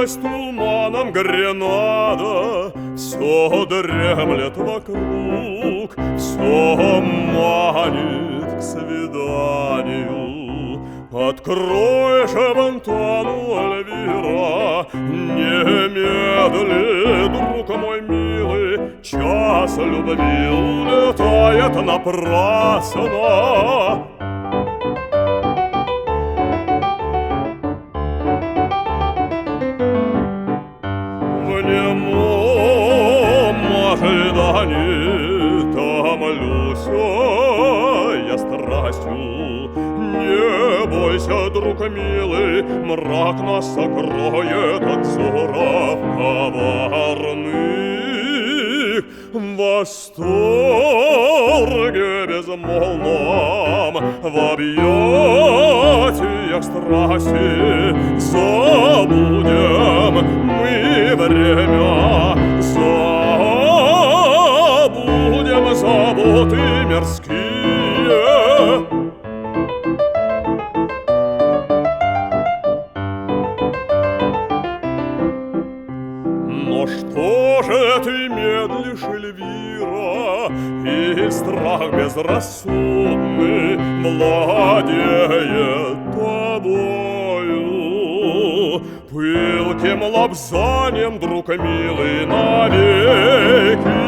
Сквозь туманом Гренада все дремлет вокруг, все манит к свиданию. Открой же Антону, Эльвира, немедли, друг мой милый, час любви улетает напрасно. В немом ожидании томлюсь я страстью. Не бойся, друг милый, мрак нас сокроет от взоров коварных. В восторге безмолвном, в объятиях страсти забудем мы время, забудем заботы мирские. Но что же ты медлишь, Эльвира, и страх безрассудный владеет тобою? Пылким лобзанием, друг милый, навеки